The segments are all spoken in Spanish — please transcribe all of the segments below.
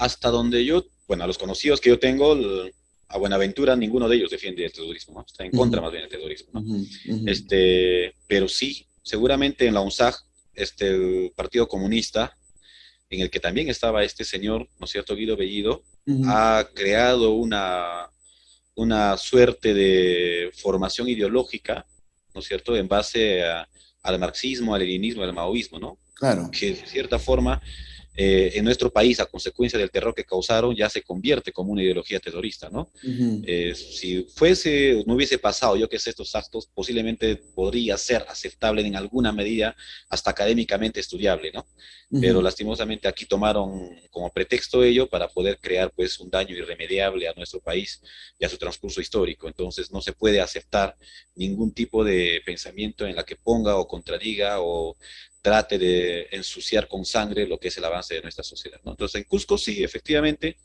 hasta donde yo, bueno, a los conocidos que yo tengo, a Buenaventura, ninguno de ellos defiende el terrorismo, ¿no? Está en contra Ujú, más bien del terrorismo, ¿no? ujú, ujú, Pero sí, seguramente en la UNSAG, el Partido Comunista, en el que también estaba este señor, ¿no es cierto?, Guido Bellido, ujú. ha creado una suerte de formación ideológica, ¿no es cierto?, en base al marxismo, al leninismo, al maoísmo, ¿no? Claro. Que de cierta forma en nuestro país, a consecuencia del terror que causaron, ya se convierte como una ideología terrorista, ¿no? Ujú, Si fuese, no hubiese pasado, yo que sé, estos actos, posiblemente podría ser aceptable en alguna medida, hasta académicamente estudiable, ¿no? Pero ujú. lastimosamente aquí tomaron como pretexto ello para poder crear pues un daño irremediable a nuestro país y a su transcurso histórico. Entonces no se puede aceptar ningún tipo de pensamiento en la que ponga o contradiga o trate de ensuciar con sangre lo que es el avance de nuestra sociedad, ¿no? Entonces en Cusco sí, efectivamente,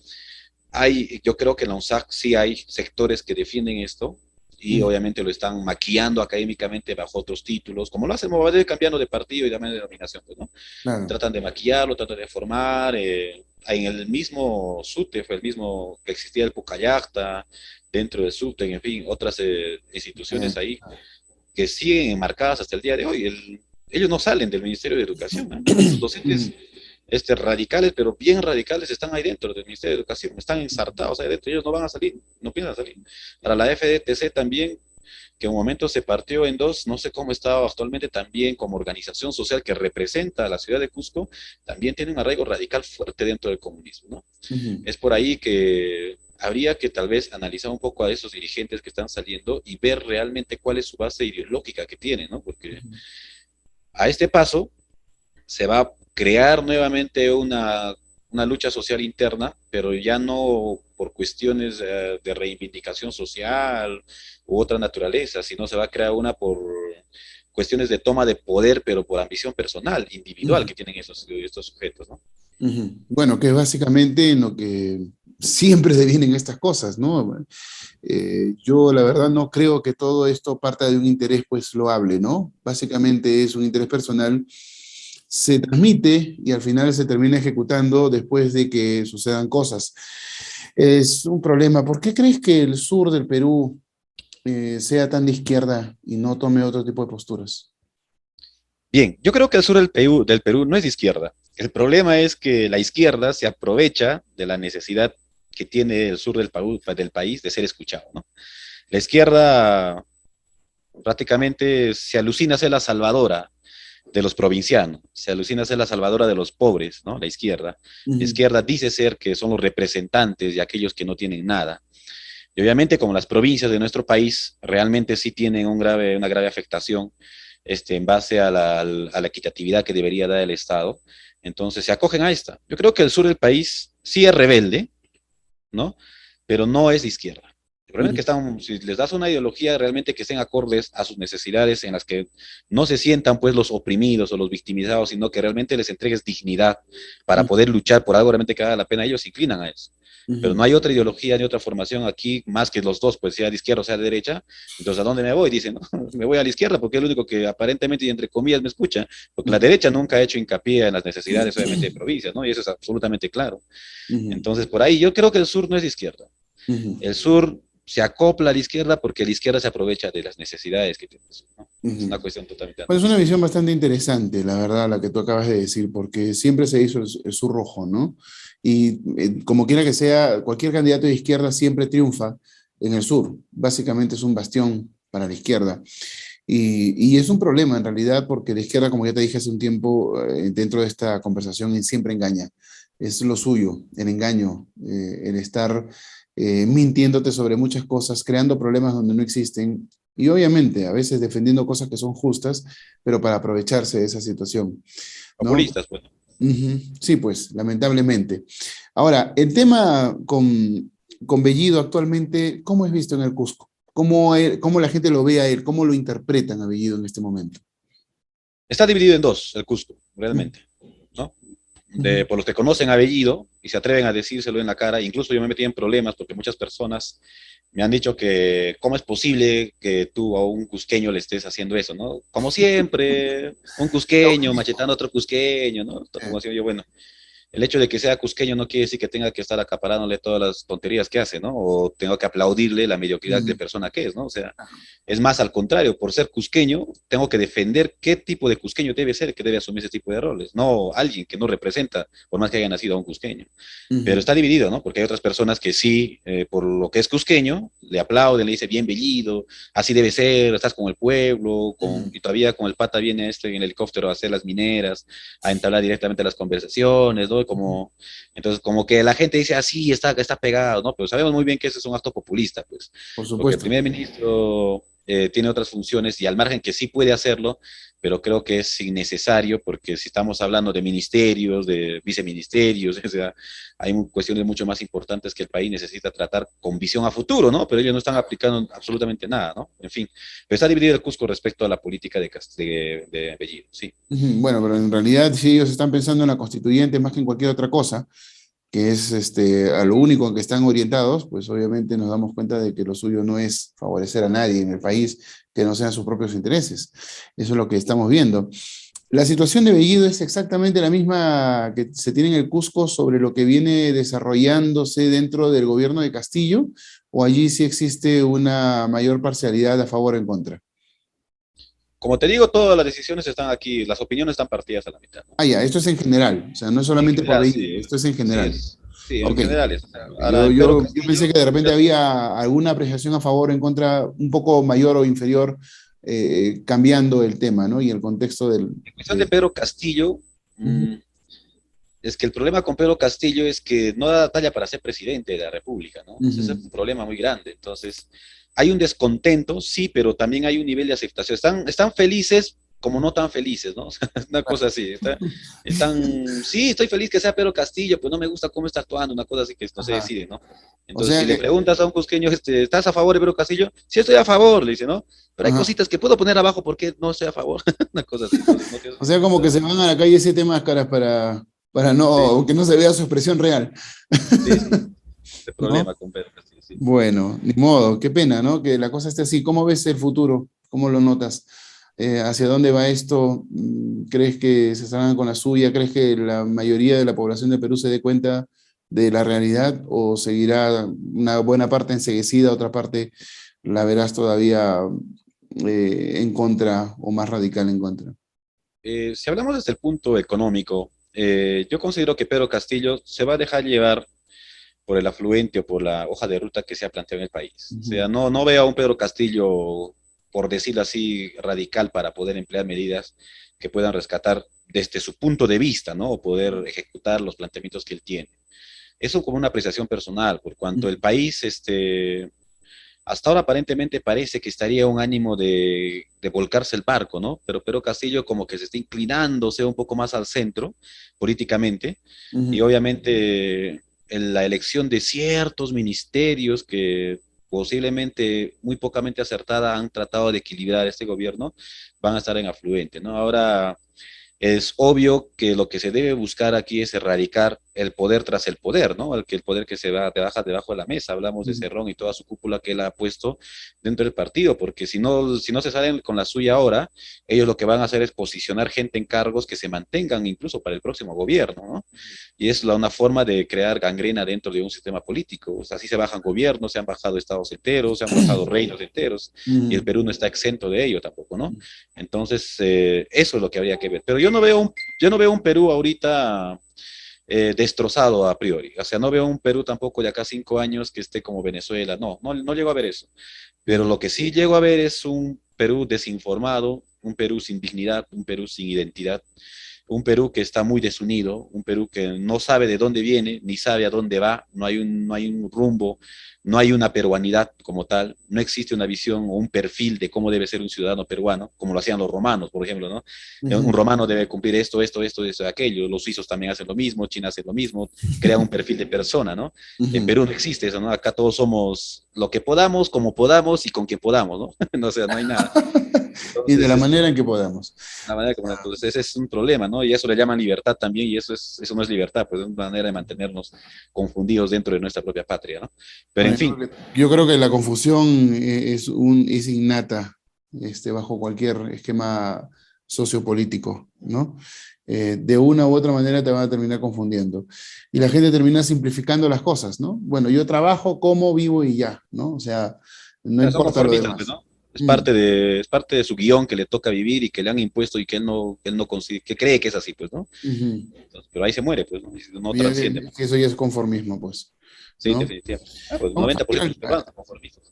yo creo que en la UNSAC sí hay sectores que defienden esto y Ujú, obviamente lo están maquillando académicamente bajo otros títulos, como lo hacen Movadez cambiando de partido y también de denominación, pues, ¿no? claro. Tratan de maquillarlo, tratan de formar. En el mismo SUTE fue el mismo que existía el Pucallacta, dentro del SUTE, en fin, otras instituciones ahí que siguen enmarcadas hasta el día de hoy. Ellos no salen del Ministerio de Educación, ¿eh? Sus docentes Ujú, radicales, pero bien radicales, están ahí dentro del Ministerio de Educación, están ensartados ahí dentro, ellos no van a salir, no piensan salir. Para la FDTC también, que en un momento se partió en dos, no sé cómo está actualmente también como organización social que representa a la ciudad de Cusco, también tiene un arraigo radical fuerte dentro del comunismo, ¿no? ujú, Es por ahí que habría que tal vez analizar un poco a esos dirigentes que están saliendo y ver realmente cuál es su base ideológica que tienen, ¿no? Porque ujú. a este paso se va a crear nuevamente una lucha social interna, pero ya no por cuestiones de reivindicación social u otra naturaleza, sino se va a crear una por cuestiones de toma de poder, pero por ambición personal, individual que tienen estos sujetos, ¿no? Ujú. Bueno, que es básicamente en lo que siempre devienen estas cosas, ¿no? Yo la verdad no creo que todo esto parta de un interés pues loable, ¿no? Básicamente es un interés personal, se transmite y al final se termina ejecutando después de que sucedan cosas. Es un problema. ¿Por qué crees que el sur del Perú sea tan de izquierda y no tome otro tipo de posturas? Bien, yo creo que el sur del Perú no es de izquierda. El problema es que la izquierda se aprovecha de la necesidad que tiene el sur del país de ser escuchado, ¿no? La izquierda prácticamente se alucina ser la salvadora de los provincianos, se alucina ser la salvadora de los pobres, ¿no? La izquierda. La Ujú, izquierda dice ser que son los representantes de aquellos que no tienen nada. Y obviamente como las provincias de nuestro país realmente sí tienen una grave afectación en base a la equitatividad que debería dar el Estado, entonces se acogen a esta. Yo creo que el sur del país sí es rebelde, ¿no? Pero no es de izquierda. El problema es que ujú, si les das una ideología realmente que estén acordes a sus necesidades, en las que no se sientan pues los oprimidos o los victimizados, sino que realmente les entregues dignidad para ujú, poder luchar por algo realmente que valga la pena, ellos se inclinan a eso. Pero no ujú. hay otra ideología ni otra formación aquí más que los dos, pues sea de izquierda o sea de derecha. Entonces, ¿a dónde me voy? Dicen, ¿no? Me voy a la izquierda porque es lo único que aparentemente y entre comillas me escucha, porque la derecha nunca ha hecho hincapié en las necesidades, obviamente, de provincias, ¿no? Y eso es absolutamente claro. Ujú, Entonces, por ahí yo creo que el sur no es de izquierda. ujú, El sur se acopla a la izquierda porque la izquierda se aprovecha de las necesidades que tiene el sur, ¿no? Es una ujú. cuestión totalmente Pues es una analítica. visión bastante interesante, la verdad, la que tú acabas de decir, porque siempre se hizo el sur rojo, ¿no? Y como quiera que sea, cualquier candidato de izquierda siempre triunfa en el sur. Básicamente es un bastión para la izquierda. Y es un problema en realidad, porque la izquierda, como ya te dije hace un tiempo, dentro de esta conversación, siempre engaña. Es lo suyo, el engaño, el estar mintiéndote sobre muchas cosas, creando problemas donde no existen y obviamente a veces defendiendo cosas que son justas, pero para aprovecharse de esa situación, ¿no? Populistas, pues, ¿no? Ujú. Sí, pues, lamentablemente. Ahora, el tema con Bellido actualmente, ¿cómo es visto en el Cusco? ¿Cómo la gente lo ve a él? ¿Cómo lo interpretan a Bellido en este momento? Está dividido en dos, el Cusco, Ujú, realmente, ¿no? ujú, Por los que conocen a Bellido y se atreven a decírselo en la cara, incluso yo me metí en problemas porque muchas personas me han dicho que cómo es posible que tú a un cusqueño le estés haciendo eso, ¿no? Como siempre, un cusqueño machetando a otro cusqueño, ¿no? Como así, yo, bueno, el hecho de que sea cusqueño no quiere decir que tenga que estar acaparándole todas las tonterías que hace, ¿no? O tengo que aplaudirle la mediocridad de Mm, persona que es, ¿no? O sea, es más al contrario, por ser cusqueño, tengo que defender qué tipo de cusqueño debe ser, que debe asumir ese tipo de roles, no alguien que no representa, por más que haya nacido a un cusqueño. Pero ujú, está dividido, ¿no? Porque hay otras personas que sí, por lo que es cusqueño, le aplauden, le dice bien bellido, así debe ser, estás con el pueblo, ujú. y todavía con el pata viene en el helicóptero a hacer las mineras, a entablar directamente las conversaciones, ¿no? Entonces, como que la gente dice, así está pegado, ¿no? Pero sabemos muy bien que ese es un acto populista, pues, Por porque el supuesto. primer ministro tiene otras funciones y al margen que sí puede hacerlo, pero creo que es innecesario porque si estamos hablando de ministerios, de viceministerios, o sea, hay cuestiones mucho más importantes que el país necesita tratar con visión a futuro, ¿no? Pero ellos no están aplicando absolutamente nada, ¿no? En fin, pero está dividido el Cusco respecto a la política de Bellido, sí. Ujú. Bueno, pero en realidad si ellos están pensando en la constituyente más que en cualquier otra cosa, que es a lo único en que están orientados, pues obviamente nos damos cuenta de que lo suyo no es favorecer a nadie en el país que no sean sus propios intereses. Eso es lo que estamos viendo. La situación de Bellido es exactamente la misma que se tiene en el Cusco sobre lo que viene desarrollándose dentro del gobierno de Castillo, o allí sí existe una mayor parcialidad a favor o en contra. Como te digo, todas las decisiones están aquí, las opiniones están partidas a la mitad, ¿no? Ah, ya, esto es en general, o sea, no es En solamente por general, Bellido, sí, esto es en sí general. es, sí, en Ok. general es. O sea, ahora, Yo, el Pedro yo, yo pensé Castillo, que de repente había alguna apreciación a favor o en contra, un poco mayor o inferior, cambiando el tema, ¿no? Y el contexto en cuestión de Pedro Castillo, Ujú, mmm, es que el problema con Pedro Castillo es que no da talla para ser presidente de la República, ¿no? Ese es ujú. un problema muy grande. Entonces, hay un descontento, sí, pero también hay un nivel de aceptación. Están felices como no tan felices, ¿no? O sea, una cosa así. Sí, estoy feliz que sea Pedro Castillo, pero no me gusta cómo está actuando, una cosa así que no se Ajá. decide, ¿no? O Entonces, sea si le que, preguntas a un cusqueño, ¿estás a favor de Pedro Castillo? Sí, estoy a favor, le dice, ¿no? Pero hay ajá. cositas que puedo poner abajo porque no estoy a favor, una cosa así. Entonces, no tiene O sea, como que sentido. se van a la calle siete máscaras para Sí, no, que no se vea su expresión real, sí, sí. Este ¿no? problema con Pedro Castillo, sí. Bueno, ni modo, qué pena, ¿no? Que la cosa esté así. ¿Cómo ves el futuro? ¿Cómo lo notas? ¿Hacia dónde va esto? ¿Crees que se salgan con la suya? ¿Crees que la mayoría de la población de Perú se dé cuenta de la realidad o seguirá una buena parte enceguecida, otra parte la verás todavía en contra o más radical en contra? Si hablamos desde el punto económico, yo considero que Pedro Castillo se va a dejar llevar por el afluente o por la hoja de ruta que se ha planteado en el país. O Ujú, sea, no veo a un Pedro Castillo, por decirlo así, radical para poder emplear medidas que puedan rescatar desde su punto de vista, ¿no? O poder ejecutar los planteamientos que él tiene. Eso como una apreciación personal, por cuanto el ujú, país, hasta ahora aparentemente parece que estaría un ánimo de volcarse el barco, ¿no? Pero Castillo como que se está inclinándose un poco más al centro políticamente y ujú. obviamente en la elección de ciertos ministerios que posiblemente muy pocamente acertada han tratado de equilibrar este gobierno, van a estar en afluente, ¿no? Ahora es obvio que lo que se debe buscar aquí es erradicar el poder tras el poder, ¿no? El poder que se va, te baja debajo de la mesa. Hablamos de Ujú. Cerrón y toda su cúpula que él ha puesto dentro del partido, porque si no se salen con la suya ahora, ellos lo que van a hacer es posicionar gente en cargos que se mantengan incluso para el próximo gobierno, ¿no? Y es una forma de crear gangrena dentro de un sistema político. O sea, así se bajan gobiernos, se han bajado estados enteros, se han bajado reinos enteros, y el Ujú. Perú no está exento de ello tampoco, ¿no? Entonces, eso es lo que habría que ver. Pero yo no veo un Perú ahorita destrozado a priori. O sea, no veo un Perú tampoco de acá 5 años que esté como Venezuela. No llego a ver eso. Pero Ya. lo que sí llego a ver es un Perú desinformado, un Perú sin dignidad, un Perú sin identidad, un Perú que está muy desunido, un Perú que no sabe de dónde viene, ni sabe a dónde va, no hay un rumbo, no hay una peruanidad como tal, no existe una visión o un perfil de cómo debe ser un ciudadano peruano, como lo hacían los romanos, por ejemplo, ¿no? Un Ujú, romano debe cumplir esto, aquello, los suizos también hacen lo mismo, China hace lo mismo, crean un perfil de persona, ¿no? En ujú. Perú no existe eso, ¿no? Acá todos somos lo que podamos, como podamos y con quien podamos, ¿no? No, o sea, no hay nada. Y de Entonces, la manera en que podamos. la manera como, entonces ese es un problema, ¿no? Y eso le llaman libertad también, y eso no es libertad, pues es una manera de mantenernos confundidos dentro de nuestra propia patria, ¿no? Pero Bueno, en fin, yo creo que la confusión es innata bajo cualquier esquema sociopolítico, ¿no? De una u otra manera te van a terminar confundiendo. Y la gente termina simplificando las cosas, ¿no? Bueno, yo trabajo, como, vivo y ya, ¿no? O sea, no Pero son importa lo conformistas, pues, demás. ¿no? Mm, Es parte de su guión que le toca vivir y que le han impuesto y que él no consigue, que cree que es así, pues, ¿no? ujú. Entonces, pero ahí se muere, pues, ¿no? Y no Y trasciende más. que eso ya es conformismo, pues, Sí, ¿no? definitivamente. Ah, pues Vamos a 90% de ver los peruanos son conformistas.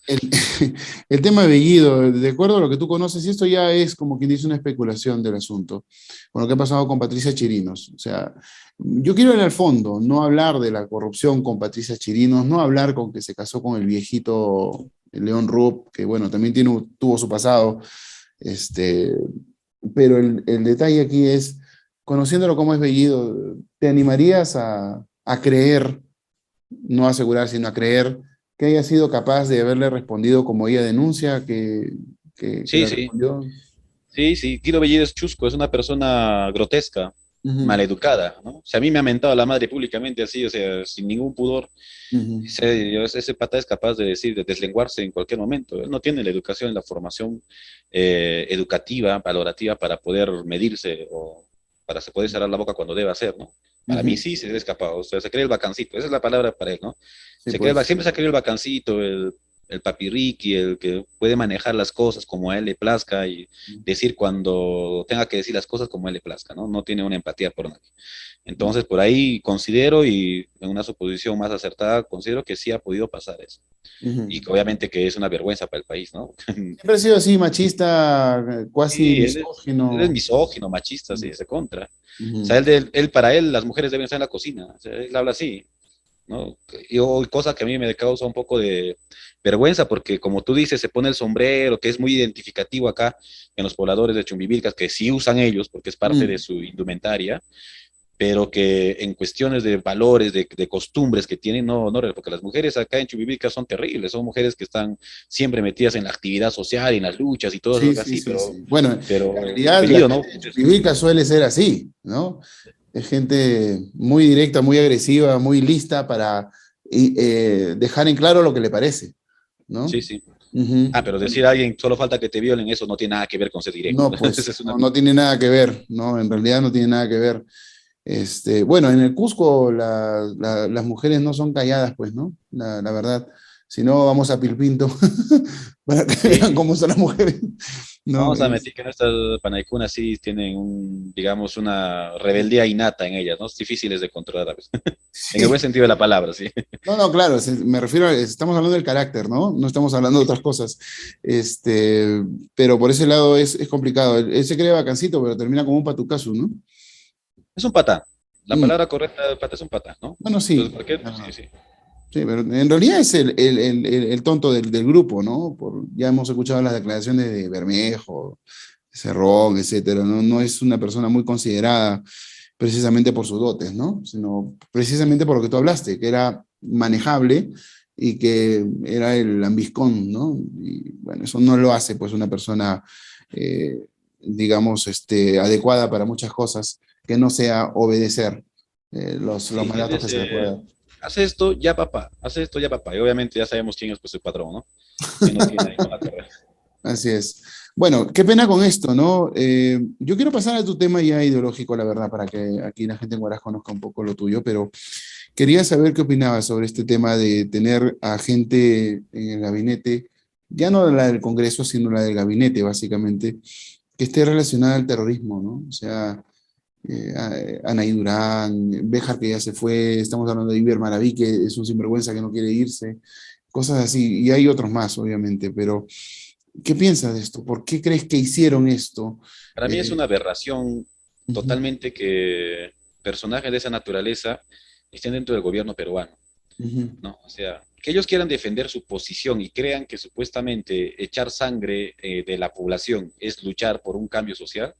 el, el tema de Bellido, de acuerdo a lo que tú conoces, y esto ya es como quien dice una especulación del asunto, con lo que ha pasado con Patricia Chirinos. O sea, yo quiero ir al fondo, no hablar de la corrupción con Patricia Chirinos, no hablar con que se casó con el viejito León Rupp, que bueno, también tuvo su pasado, este, pero el detalle aquí es, conociéndolo como es Bellido, ¿te animarías a creer, no a asegurar, sino a creer que haya sido capaz de haberle respondido como ella denuncia, que Sí, le sí, respondió? sí. Guido Bellido es chusco, es una persona grotesca, Ujú, maleducada, ¿no? O sea, a mí me ha mentado la madre públicamente así, o sea, sin ningún pudor. ujú, Ese pata es capaz de decir, de deslenguarse en cualquier momento. Él no tiene la educación, la formación educativa, valorativa para poder medirse o para se poder cerrar la boca cuando debe hacer, ¿no? Para mí ujú. sí se es capaz, o sea, se cree el vacancito, esa es la palabra para él, ¿no? Sí, pues. Siempre se ha creído el vacancito, el papirriqui, el que puede manejar las cosas como a él le plazca y decir cuando tenga que decir las cosas como a él le plazca, ¿no? No tiene una empatía por nadie. Entonces, por ahí considero, y en una suposición más acertada, considero que sí ha podido pasar eso. Y Ujú. que obviamente que es una vergüenza para el país, ¿no? Siempre ha sido así, machista, cuasi Sí, él es misógino. misógino, machista, sí, se contra. O sea, Ujú. para él, las mujeres deben estar en la cocina. O sea, él habla así, ¿no? Cosa que a mí me causa un poco de vergüenza, porque como tú dices, se pone el sombrero, que es muy identificativo acá en los pobladores de Chumbivilcas, que sí usan ellos, porque es parte de Mm. su indumentaria, pero que en cuestiones de valores, de costumbres que tienen, porque las mujeres acá en Chubivica son terribles, son mujeres que están siempre metidas en la actividad social, en las luchas y todo Sí, eso sí, así, sí, sí. Bueno, en pero realidad la Bellido, ¿no? gente de Chuquivilca suele ser así, ¿no? Es gente muy directa, muy agresiva, muy lista para dejar en claro lo que le parece, ¿no? Sí, sí. Ujú. Ah, pero decir a alguien, solo falta que te violen, eso no tiene nada que ver con ser directo. No, Esa pues es una... no, no tiene nada que ver, ¿no? En realidad no tiene nada que ver. Bueno, en el Cusco las mujeres no son calladas, pues, ¿no? La verdad. Si no, vamos a Pilpinto para que vean Sí, cómo son las mujeres, ¿no? vamos a admitir que nuestras panaycunas sí tienen digamos, una rebeldía innata en ellas, ¿no? Difíciles de controlar a veces. En el buen Sí. sentido de la palabra, sí. No, no, claro, me refiero estamos hablando del carácter, ¿no? No estamos hablando de otras cosas. Este, pero por ese lado es complicado. Él se cree bacancito, pero termina como un patucazo, ¿no? Es un patán. La Mm, palabra correcta de patán es un patán, ¿no? bueno, Entonces, sí, ¿por qué? la Sí, verdad. sí. Sí, pero en realidad es el tonto del grupo, ¿no? Ya hemos escuchado las declaraciones de Bermejo, Cerrón, etcétera. No, no es una persona muy considerada precisamente por sus dotes, ¿no? Sino precisamente por lo que tú hablaste, que era manejable y que era el ambiscón, ¿no? Y bueno, eso no lo hace pues una persona, eh, digamos, adecuada para muchas cosas, que no sea obedecer los Sí, él mandatos que es, se le puede dar. hace esto, ya papá, hace esto, ya papá. Y obviamente ya sabemos quién es pues, su patrón, ¿no? ¿Quién nos tiene ahí con la carrera? Así es. Bueno, qué pena con esto, ¿no? Yo quiero pasar a tu tema ya ideológico, la verdad, para que aquí la gente en Huaraz conozca un poco lo tuyo, pero quería saber qué opinabas sobre este tema de tener a gente en el gabinete, ya no la del Congreso, sino la del gabinete, básicamente, que esté relacionada al terrorismo, ¿no? O sea, Anaí Durán, Béjar que ya se fue, estamos hablando de Iber Maraví, que es un sinvergüenza que no quiere irse, cosas así, y hay otros más, obviamente, pero ¿qué piensas de esto? ¿Por qué crees que hicieron esto? Para mí es Eh, una aberración ujú, totalmente que personajes de esa naturaleza estén dentro del gobierno peruano, ujú, ¿no? O sea, que ellos quieran defender su posición y crean que supuestamente echar sangre de la población es luchar por un cambio social,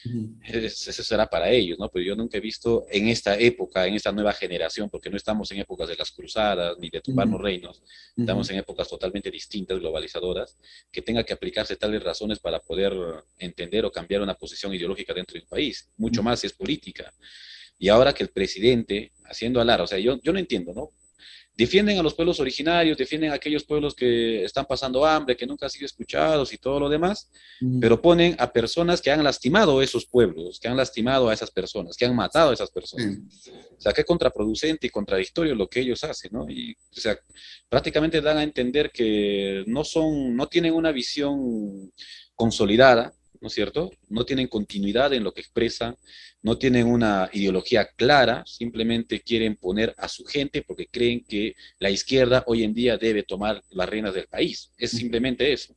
ujú, eso será para ellos, ¿no? Pero yo nunca he visto en esta época, en esta nueva generación, porque no estamos en épocas de las cruzadas ni de tumbarnos ujú, reinos, estamos ujú, en épocas totalmente distintas, globalizadoras, que tenga que aplicarse tales razones para poder entender o cambiar una posición ideológica dentro de un país, mucho más si es política. Y ahora que el presidente, haciendo alarde, o sea, yo no entiendo, ¿no? defienden a los pueblos originarios, defienden a aquellos pueblos que están pasando hambre, que nunca han sido escuchados y todo lo demás, Ujú. pero ponen a personas que han lastimado a esos pueblos, que han lastimado a esas personas, que han matado a esas personas. Sí. O sea, qué contraproducente y contradictorio lo que ellos hacen, ¿no? Y, o sea, prácticamente dan a entender que no tienen una visión consolidada, ¿no es cierto? No tienen continuidad en lo que expresan, no tienen una ideología clara, simplemente quieren poner a su gente porque creen que la izquierda hoy en día debe tomar las riendas del país. Es simplemente eso.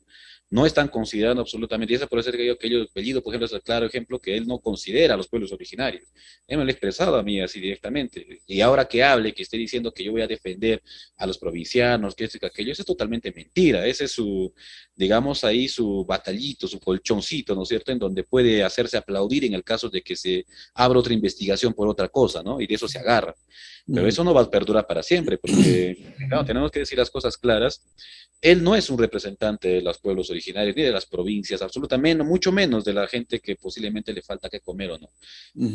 No están considerando absolutamente, y eso por eso que yo, Bellido, por ejemplo, es el claro ejemplo que él no considera a los pueblos originarios. Él me lo ha expresado a mí así directamente. Y ahora que hable, que esté diciendo que yo voy a defender a los provincianos, que esto y que aquello, eso es totalmente mentira. Ese es su, digamos ahí, su batallito, su colchoncito, ¿no es cierto?, en donde puede hacerse aplaudir en el caso de que se abra otra investigación por otra cosa, ¿no? Y de eso se agarra. Pero Ujú. eso no va a perdurar para siempre, porque, claro, tenemos que decir las cosas claras. Él no es un representante de los pueblos originarios ni de las provincias, absolutamente, mucho menos de la gente que posiblemente le falta que comer o no.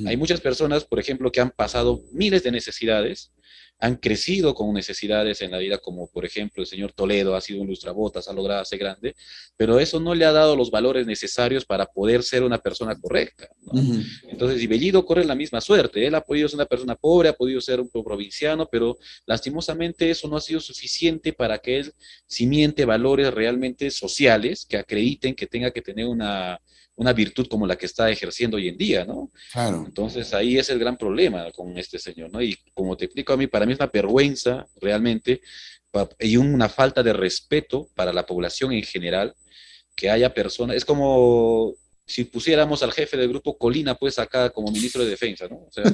Hay Ujú. muchas personas, por ejemplo, que han pasado miles de necesidades, han crecido con necesidades en la vida, como por ejemplo el señor Toledo ha sido un lustrabotas, ha logrado ser grande, pero eso no le ha dado los valores necesarios para poder ser una persona correcta, ¿no? Ujú. Entonces, y Bellido corre la misma suerte. Él ha podido ser una persona pobre, ha podido ser un provinciano, pero lastimosamente eso no ha sido suficiente para que él simiente valores realmente sociales que acrediten que tenga que tener una virtud como la que está ejerciendo hoy en día, ¿no? Claro. Entonces ahí es el gran problema con este señor, ¿no? Y como te explico a mí, para mí es una vergüenza realmente y una falta de respeto para la población en general que haya personas, es como si pusiéramos al jefe del grupo Colina, pues acá como ministro de defensa, ¿no? O sea,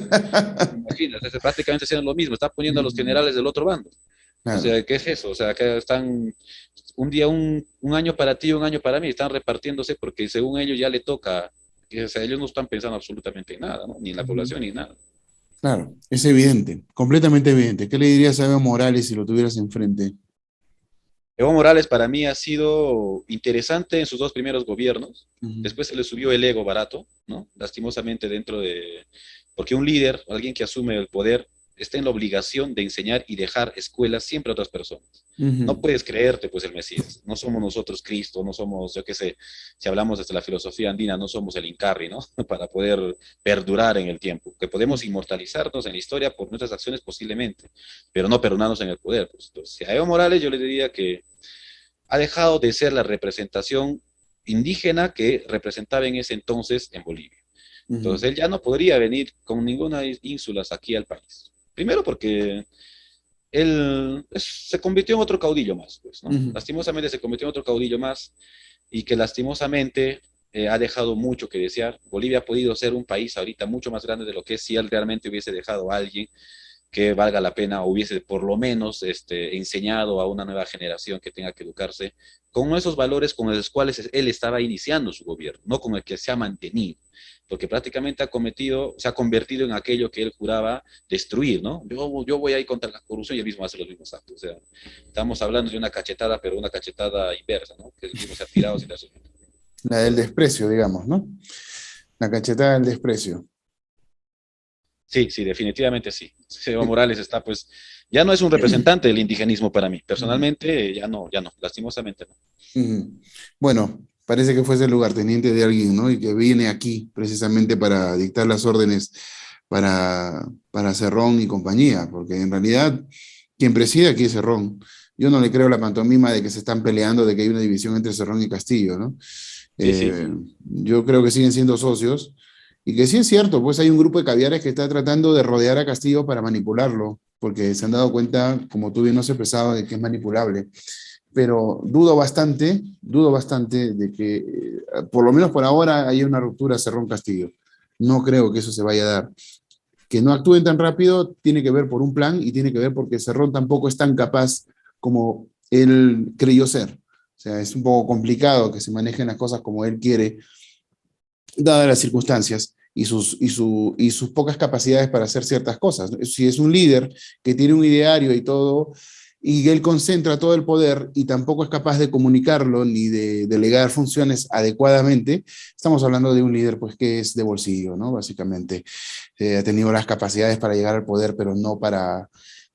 imagínate, es prácticamente haciendo lo mismo, está poniendo a los Ujú. generales del otro bando. O Claro. sea, ¿qué es eso? O sea, que están un día un año para ti, un año para mí, están repartiéndose porque según ellos ya le toca, o sea, ellos no están pensando absolutamente en nada, ¿no? Ni en la Ujú. población ni en nada. Claro, es evidente, completamente evidente. ¿Qué le dirías a Evo Morales si lo tuvieras enfrente? Evo Morales para mí ha sido interesante en sus dos primeros gobiernos. Ujú. Después se le subió el ego barato, ¿no? Lastimosamente dentro de... Porque un líder, alguien que asume el poder, está en la obligación de enseñar y dejar escuelas siempre a otras personas. No Ujú. puedes creerte, pues, el Mesías. No somos nosotros Cristo, no somos, yo qué sé, si hablamos desde la filosofía andina, no somos el Incarri, ¿no? Para poder perdurar en el tiempo. Que podemos inmortalizarnos en la historia por nuestras acciones posiblemente, pero no perdonarnos en el poder. Pues. Entonces, a Evo Morales yo le diría que ha dejado de ser la representación indígena que representaba en ese entonces en Bolivia. Ujú. Entonces él ya no podría venir con ninguna ínsula aquí al país. Primero porque él se convirtió en otro caudillo más, pues, ¿no? Ujú. Lastimosamente se convirtió en otro caudillo más y que lastimosamente ha dejado mucho que desear. Bolivia ha podido ser un país ahorita mucho más grande de lo que es si él realmente hubiese dejado a alguien que valga la pena o hubiese por lo menos enseñado a una nueva generación que tenga que educarse con esos valores con los cuales él estaba iniciando su gobierno, no con el que se ha mantenido, porque prácticamente se ha convertido en aquello que él juraba destruir, ¿no? Yo voy a ir contra la corrupción y él mismo hace los mismos actos. O sea, estamos hablando de una cachetada, pero una cachetada inversa, ¿no? Que él mismo se ha tirado sin darse cuenta. La del desprecio, digamos, ¿no? La cachetada del desprecio. Sí, sí, definitivamente sí. Evo Eh, Morales está, pues, ya no es un representante del indigenismo para mí. Ujú. Personalmente, ya no, lastimosamente no. Ujú. Bueno, parece que fuese el lugarteniente de alguien, ¿no? Y que viene aquí precisamente para dictar las órdenes para Cerrón y compañía, porque en realidad quien preside aquí es Cerrón. Yo no le creo la pantomima de que se están peleando, de que hay una división entre Cerrón y Castillo, ¿no? Sí, sí, Yo creo que siguen siendo socios y que sí es cierto, pues hay un grupo de caviares que está tratando de rodear a Castillo para manipularlo, porque se han dado cuenta, como tú bien nos has expresado, de que es manipulable. Pero dudo bastante de que, por lo menos por ahora, haya una ruptura Cerrón-Castillo. No creo que eso se vaya a dar. Que no actúen tan rápido tiene que ver por un plan y tiene que ver porque Cerrón tampoco es tan capaz como él creyó ser. O sea, es un poco complicado que se manejen las cosas como él quiere, dadas las circunstancias y sus pocas capacidades para hacer ciertas cosas. Si es un líder que tiene un ideario y todo, y él concentra todo el poder y tampoco es capaz de comunicarlo ni de delegar funciones adecuadamente, estamos hablando de un líder pues que es de bolsillo, ¿no? Básicamente. Ha tenido las capacidades para llegar al poder, pero no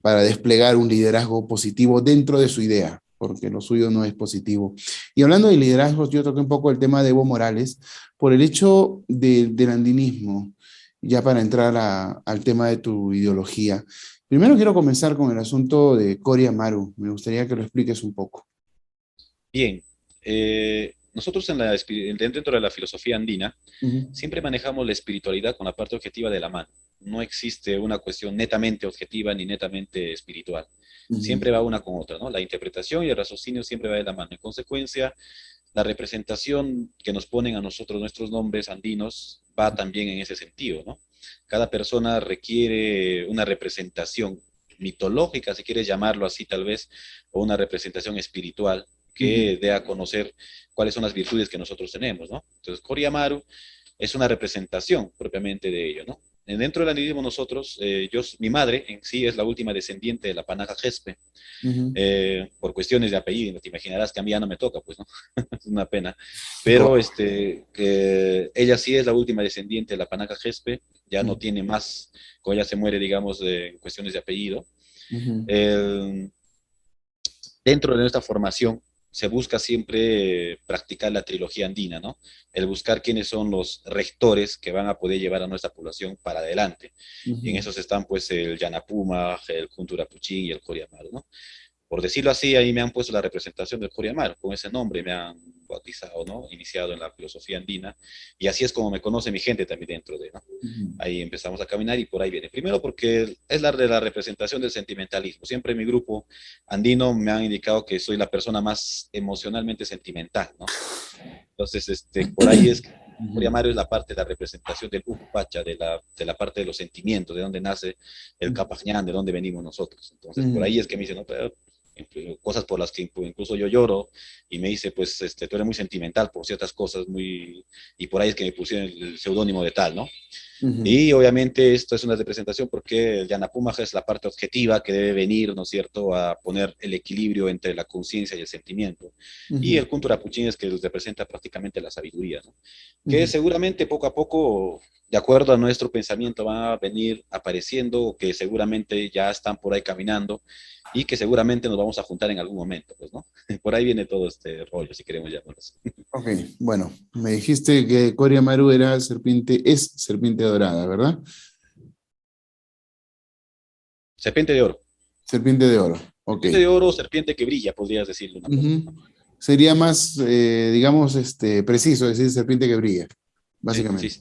para desplegar un liderazgo positivo dentro de su idea, porque lo suyo no es positivo. Y hablando de liderazgos, yo toqué un poco el tema de Evo Morales por el hecho del andinismo, ya para entrar al tema de tu ideología. Primero quiero comenzar con el asunto de Cory Amaru. Me gustaría que lo expliques un poco. Bien, nosotros dentro de la filosofía andina Ujú, siempre manejamos la espiritualidad con la parte objetiva de la mano. No existe una cuestión netamente objetiva ni netamente espiritual. ujú, Siempre va una con otra, ¿no? La interpretación y el raciocinio siempre va de la mano. En consecuencia, la representación que nos ponen a nosotros nuestros nombres andinos va también en ese sentido, ¿no? Cada persona requiere una representación mitológica, si quieres llamarlo así tal vez, o una representación espiritual ujú, que dé a conocer cuáles son las virtudes que nosotros tenemos, ¿no? Entonces, Cory Amaru es una representación propiamente de ello, ¿no? Dentro del andinismo nosotros, mi madre en sí es la última descendiente de la Panaja Jespe, ujú. por cuestiones de apellido, te imaginarás que a mí ya no me toca, pues, ¿no? Es una pena. Oh, Pero ella sí es la última descendiente de la Panaca Jespe, ya no ujú, tiene más, cuando ella se muere, digamos, en cuestiones de apellido. ujú, Eh, Dentro de nuestra formación se busca siempre practicar la trilogía andina, ¿no? El buscar quiénes son los rectores que van a poder llevar a nuestra población para adelante. Y en ujú, esos están pues el Yanapuma, el Kunturapuchín y el Coriamaru, ¿no? Por decirlo así, ahí me han puesto la representación del Coriamar, con ese nombre me han bautizado, ¿no? Iniciado en la filosofía andina, y así es como me conoce mi gente también dentro de, ¿no? ujú. Ahí empezamos a caminar y por ahí viene. Primero porque es la de la representación del sentimentalismo. Siempre en mi grupo andino me han indicado que soy la persona más emocionalmente sentimental, ¿no? Entonces, por ahí es que Ujú, Coriamar es la parte de la representación del Upacha, de la parte de los sentimientos, de dónde nace el Capajñán, de dónde venimos nosotros. Entonces, por ujú, ahí es que me dicen, no, pero cosas por las que incluso yo lloro y me dice, pues, tú eres muy sentimental por ciertas cosas, y por ahí es que me pusieron el seudónimo de tal, ¿no? ujú, Y obviamente esto es una representación porque el Yanapumaja es la parte objetiva que debe venir, ¿no es cierto?, a poner el equilibrio entre la conciencia y el sentimiento. Y ujú, el Kunturapuchín es que representa prácticamente la sabiduría, ¿no? Que ujú. seguramente poco a poco, de acuerdo a nuestro pensamiento, van a venir apareciendo, o que seguramente ya están por ahí caminando y que seguramente nos vamos a juntar en algún momento, pues, ¿no? Por ahí viene todo este rollo, si queremos llamarlo así. Ok, bueno, me dijiste que Cory Amaru era serpiente, es serpiente dorada, ¿verdad? Serpiente de oro. Serpiente de oro, ok. Serpiente de oro, serpiente que brilla, podrías decirlo una cosa, Ujú. ¿no? Sería más, digamos, preciso decir serpiente que brilla, Sí, sí, básicamente. sí.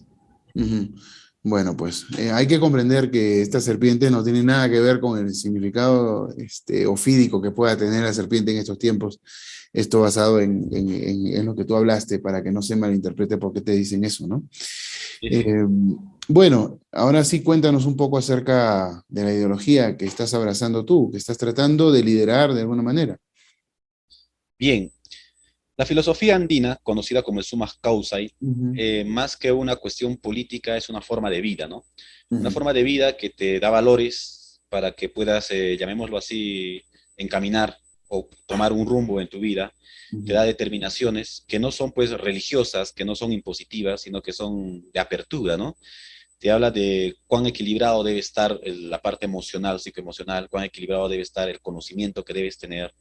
Ujú. Bueno, pues hay que comprender que esta serpiente no tiene nada que ver con el significado ofídico que pueda tener la serpiente en estos tiempos. Esto basado en lo que tú hablaste, para que no se malinterprete por qué te dicen eso, ¿no? Sí, sí. Eh, bueno, ahora sí cuéntanos un poco acerca de la ideología que estás abrazando tú, que estás tratando de liderar de alguna manera. Bien, la filosofía andina, conocida como el Summa Causai, Ujú, más que una cuestión política, es una forma de vida, ¿no? Una ujú, forma de vida que te da valores para que puedas, llamémoslo así, encaminar o tomar un rumbo en tu vida. Te da ujú, determinaciones que no son pues religiosas, que no son impositivas, sino que son de apertura, ¿no? Te habla de cuán equilibrado debe estar la parte emocional, psicoemocional, cuán equilibrado debe estar el conocimiento que debes tener,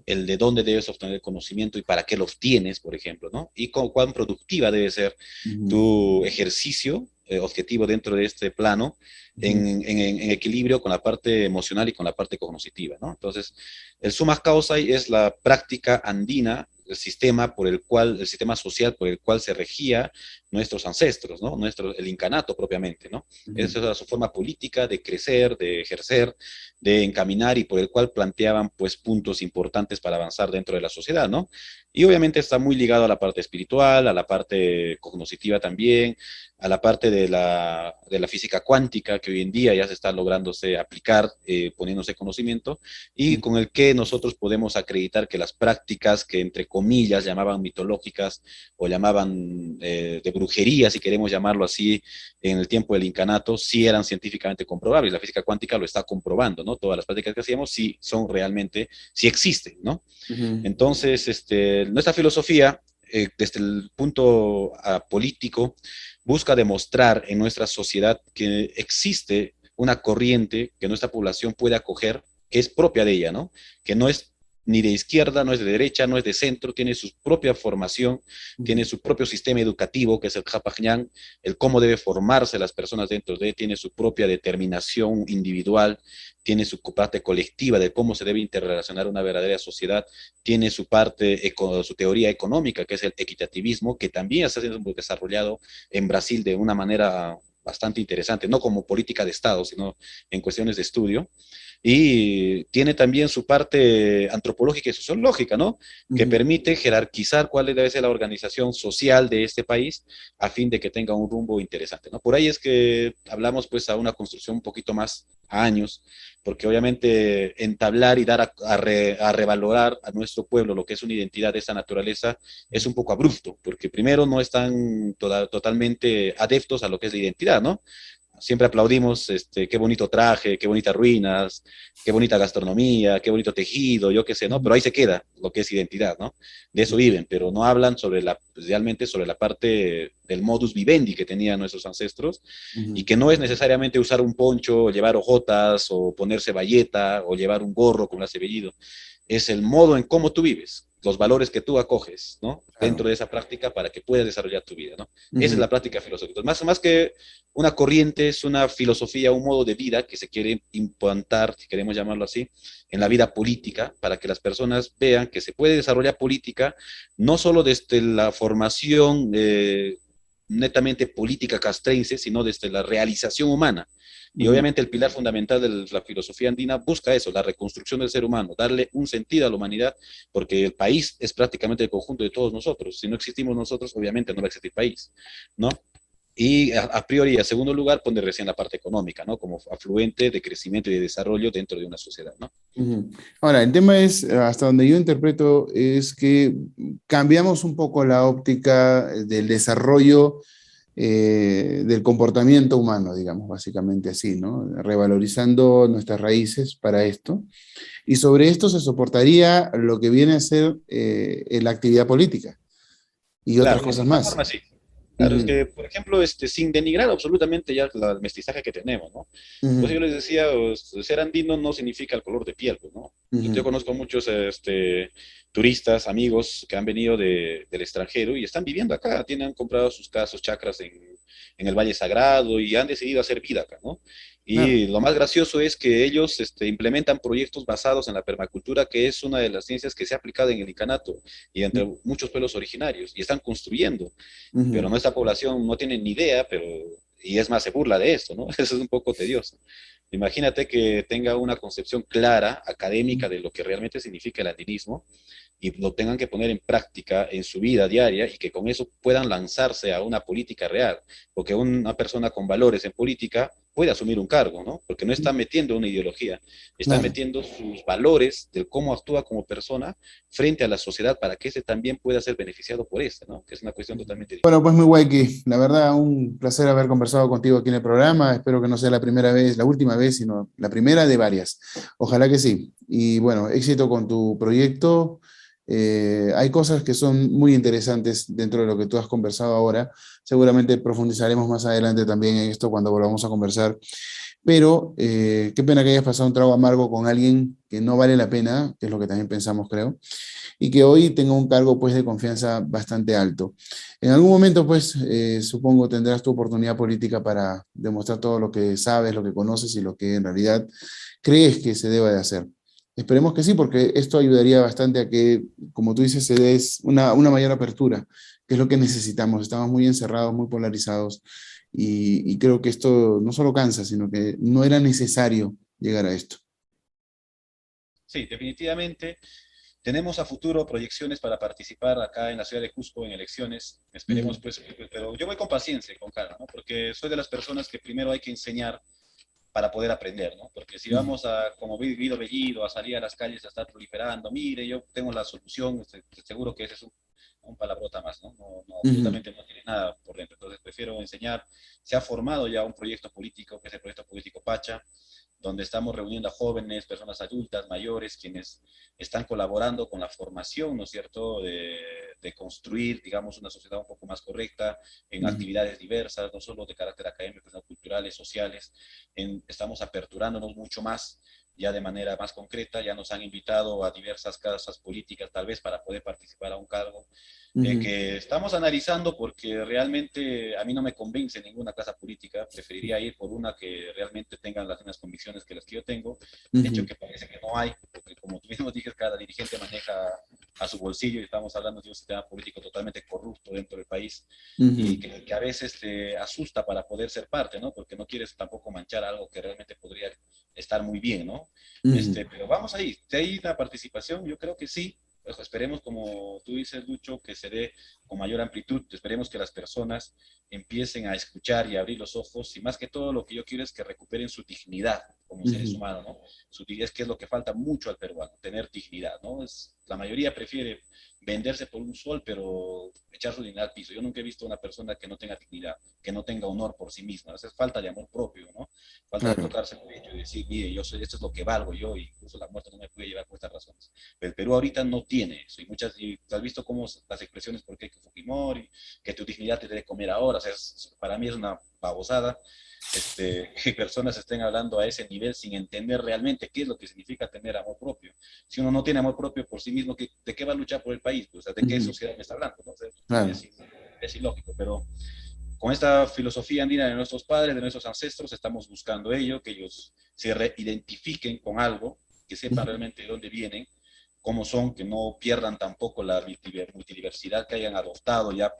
el de dónde debes obtener el conocimiento y para qué lo obtienes, por ejemplo, ¿no? Y cuán productiva debe ser ujú, tu ejercicio objetivo dentro de este plano ujú, en equilibrio con la parte emocional y con la parte cognitiva, ¿no? Entonces, el summa causa es la práctica andina, el sistema social por el cual se regía nuestros ancestros, ¿no? El incanato propiamente, ¿no? ujú, Esa era su forma política de crecer, de ejercer, de encaminar, y por el cual planteaban pues puntos importantes para avanzar dentro de la sociedad, ¿no? Y obviamente está muy ligado a la parte espiritual, a la parte cognitiva también, a la parte de la física cuántica, que hoy en día ya se está lográndose aplicar, poniéndose conocimiento, y ujú, con el que nosotros podemos acreditar que las prácticas que entre comillas llamaban mitológicas o llamaban de brujería, si queremos llamarlo así, en el tiempo del incanato, sí eran científicamente comprobables. La física cuántica lo está comprobando, ¿no? Todas las prácticas que hacíamos sí son realmente, sí existen, ¿no? ujú, Entonces, nuestra filosofía, desde el punto político, busca demostrar en nuestra sociedad que existe una corriente que nuestra población puede acoger que es propia de ella, ¿no? Que no es ni de izquierda, no es de derecha, no es de centro, tiene su propia formación, tiene su propio sistema educativo, que es el Hapajñán, el cómo debe formarse las personas dentro de, tiene su propia determinación individual, tiene su parte colectiva de cómo se debe interrelacionar una verdadera sociedad, tiene su parte, su teoría económica, que es el equitativismo, que también está siendo desarrollado en Brasil de una manera bastante interesante, no como política de Estado, sino en cuestiones de estudio. Y tiene también su parte antropológica y sociológica, ¿no? Que Ujú. permite jerarquizar cuál debe ser la organización social de este país a fin de que tenga un rumbo interesante, ¿no? Por ahí es que hablamos pues a una construcción un poquito más a años, porque obviamente entablar y dar a revalorar a nuestro pueblo lo que es una identidad de esta naturaleza es un poco abrupto, porque primero no están totalmente adeptos a lo que es la identidad, ¿no? Siempre aplaudimos, qué bonito traje, qué bonitas ruinas, qué bonita gastronomía, qué bonito tejido, yo qué sé, ¿no? Pero ahí se queda lo que es identidad, ¿no? De eso viven, pero no hablan sobre realmente sobre la parte del modus vivendi que tenían nuestros ancestros y Ujú. que no es necesariamente usar un poncho, o llevar hojotas, o ponerse bayeta, o llevar un gorro con el apellido. Es el modo en cómo tú vives, los valores que tú acoges, ¿no? Claro. Dentro de esa práctica para que puedas desarrollar tu vida, ¿no? Esa es Ujú. la práctica filosófica. Más que una corriente, es una filosofía, un modo de vida que se quiere implantar, si queremos llamarlo así, en la vida política, para que las personas vean que se puede desarrollar política no solo desde la formación netamente política castrense, sino desde la realización humana. Y Ujú. obviamente el pilar fundamental de la filosofía andina busca eso, la reconstrucción del ser humano, darle un sentido a la humanidad, porque el país es prácticamente el conjunto de todos nosotros. Si no existimos nosotros, obviamente no va a existir país, ¿no? Y a priori, a segundo lugar, pone recién la parte económica, ¿no? Como afluente de crecimiento y de desarrollo dentro de una sociedad, ¿no? Ujú. Ahora, el tema es, hasta donde yo interpreto, es que cambiamos un poco la óptica del desarrollo del comportamiento humano, digamos, básicamente así, ¿no? Revalorizando nuestras raíces para esto. Y sobre esto se soportaría lo que viene a ser la actividad política y otras Claro, en cosas cierta más. forma sí. Claro, es Ujú. que, por ejemplo, sin denigrar absolutamente ya el mestizaje que tenemos, ¿no? Pues yo Ujú. les decía, ser andino no significa el color de piel, pues, ¿no? Yo Ujú. conozco muchos turistas, amigos que han venido del extranjero y están viviendo acá, han comprado sus casas, sus chacras en el Valle Sagrado y han decidido hacer vida acá, ¿no? Claro. Y lo más gracioso es que ellos implementan proyectos basados en la permacultura, que es una de las ciencias que se ha aplicado en el incanato y entre muchos pueblos originarios, y están construyendo, pero Ujú. nuestra población no tiene ni idea, y es más, se burla de esto, ¿no? Eso es un poco tedioso. Imagínate que tenga una concepción clara, académica, de lo que realmente significa el andinismo y lo tengan que poner en práctica en su vida diaria y que con eso puedan lanzarse a una política real, porque una persona con valores en política puede asumir un cargo, ¿no? Porque no está metiendo una ideología, está Claro. metiendo sus valores de cómo actúa como persona frente a la sociedad para que ese también pueda ser beneficiado por este, ¿no? Que es una cuestión totalmente Bueno, diferente. pues muy guay, que la verdad, un placer haber conversado contigo aquí en el programa. Espero que no sea la primera vez, la última vez, sino la primera de varias. Ojalá que sí. Y bueno, éxito con tu proyecto. Hay cosas que son muy interesantes dentro de lo que tú has conversado ahora. Seguramente profundizaremos más adelante también en esto cuando volvamos a conversar. Pero qué pena que hayas pasado un trago amargo con alguien que no vale la pena, que es lo que también pensamos, creo, y que hoy tenga un cargo pues de confianza bastante alto. En algún momento pues supongo tendrás tu oportunidad política para demostrar todo lo que sabes, lo que conoces y lo que en realidad crees que se deba de hacer. Esperemos que sí, porque esto ayudaría bastante a que, como tú dices, se des una mayor apertura, que es lo que necesitamos. Estamos muy encerrados, muy polarizados y creo que esto no solo cansa, sino que no era necesario llegar a esto. Sí, definitivamente. Tenemos a futuro proyecciones para participar acá en la ciudad de Cusco en elecciones. Esperemos, Ujú. pues, pero yo voy con paciencia y con calma, ¿no? Porque soy de las personas que primero hay que enseñar para poder aprender, ¿no? Porque si Ujú. vamos a, como Guido Bellido, a salir a las calles a estar proliferando, mire, yo tengo la solución, seguro que ese es un palabrota más, ¿no? Ujú. Absolutamente no tiene nada por dentro. Entonces prefiero enseñar. Se ha formado ya un proyecto político, que es el proyecto político Pacha, donde estamos reuniendo a jóvenes, personas adultas, mayores, quienes están colaborando con la formación, ¿no es cierto?, de construir, digamos, una sociedad un poco más correcta en Ujú. actividades diversas, no solo de carácter académico, sino culturales, sociales. Estamos aperturándonos mucho más ya de manera más concreta, ya nos han invitado a diversas casas políticas, tal vez para poder participar a un cargo, Ujú, que estamos analizando porque realmente a mí no me convence ninguna casa política, preferiría ir por una que realmente tenga las mismas convicciones que las que yo tengo, hecho ujú, que parece que no hay, porque como tú mismo dices, cada dirigente maneja a su bolsillo y estamos hablando de un sistema político totalmente corrupto dentro del país y ujú, que a veces te asusta para poder ser parte, ¿no? Porque no quieres tampoco manchar algo que realmente podría estar muy bien, ¿no? ujú, Pero vamos ahí, si hay una participación, yo creo que sí. Ojo, esperemos, como tú dices, Lucho, que se dé con mayor amplitud. Esperemos que las personas empiecen a escuchar y a abrir los ojos. Y más que todo, lo que yo quiero es que recuperen su dignidad como seres ujú, humanos, ¿no? Su dignidad es que es lo que falta mucho al peruano, tener dignidad, ¿no? La mayoría prefiere venderse por un sol, pero echar su dignidad al piso. Yo nunca he visto a una persona que no tenga dignidad, que no tenga honor por sí misma. Esa es falta de amor propio, ¿no? Falta de claro. tocarse el pecho y decir, mire, yo soy, esto es lo que valgo yo, y incluso la muerte no me puede llevar por estas razones. Pero el Perú ahorita no tiene eso, y has visto cómo las expresiones, porque hay que Fujimori, que tu dignidad te debe comer ahora, o sea, para mí es una babosada, que personas estén hablando a ese nivel sin entender realmente qué es lo que significa tener amor propio. Si uno no tiene amor propio por sí mismo, ¿de qué va a luchar por el país? O sea, ¿de qué Ujú, sociedad me está hablando? ¿No? O sea, claro. es ilógico, pero con esta filosofía andina de nuestros padres, de nuestros ancestros, estamos buscando ello, que ellos se identifiquen con algo, que sepan Ujú, realmente de dónde vienen, cómo son, que no pierdan tampoco la multidiversidad que hayan adoptado ya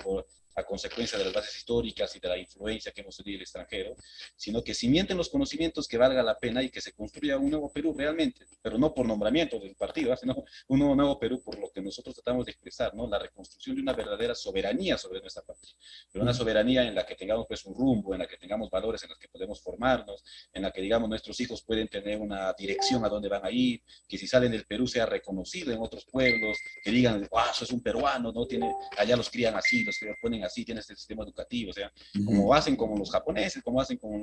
a consecuencia de las bases históricas y de la influencia que hemos tenido del extranjero, sino que cimienten los conocimientos que valga la pena y que se construya un nuevo Perú realmente, pero no por nombramiento del partido, sino un nuevo Perú por lo que nosotros tratamos de expresar, ¿no? La reconstrucción de una verdadera soberanía sobre nuestra patria, pero una ujú, soberanía en la que tengamos pues un rumbo, en la que tengamos valores en los que podemos formarnos, en la que digamos nuestros hijos pueden tener una dirección a dónde van a ir, que si salen del Perú sea reconocido en otros pueblos, que digan, wow, eso es un peruano, ¿no? Tiene, allá los crían así, los ponen así, tiene este sistema educativo, o sea, ujú, como hacen con los japoneses, como hacen con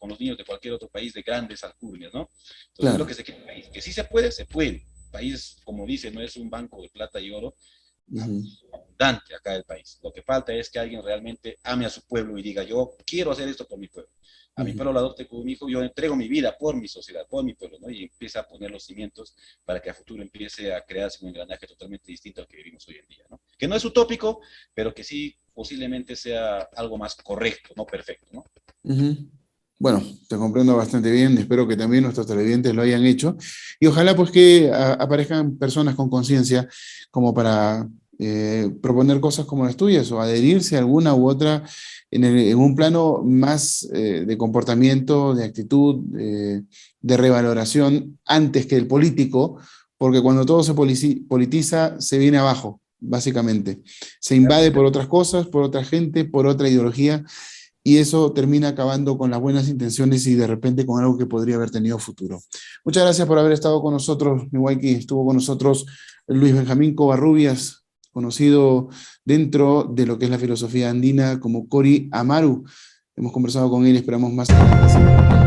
los niños de cualquier otro país de grandes alcurnias, ¿no? Entonces, es lo claro. que se quiere, país, que sí se puede. El país, como dice, no es un banco de plata y oro, Ujú, abundante acá el país. Lo que falta es que alguien realmente ame a su pueblo y diga, yo quiero hacer esto por mi pueblo. A mi ujú. pueblo lo adopte como mi hijo, yo entrego mi vida por mi sociedad, por mi pueblo, ¿no? Y empieza a poner los cimientos para que a futuro empiece a crearse un engranaje totalmente distinto al que vivimos hoy en día, ¿no? Que no es utópico, pero que sí posiblemente sea algo más correcto, no perfecto, ¿no? Ujú. Bueno, te comprendo bastante bien, espero que también nuestros televidentes lo hayan hecho y ojalá pues que aparezcan personas con conciencia como para proponer cosas como las tuyas o adherirse a alguna u otra en un plano más de comportamiento, de actitud, de revaloración antes que el político, porque cuando todo se politiza se viene abajo, básicamente. Se invade por otras cosas, por otra gente, por otra ideología y eso termina acabando con las buenas intenciones y de repente con algo que podría haber tenido futuro. Muchas gracias por haber estado con nosotros, Miwaiki. Estuvo con nosotros Luis Benjamín Covarrubias, conocido dentro de lo que es la filosofía andina como Cory Amaru. Hemos conversado con él, esperamos más adelante.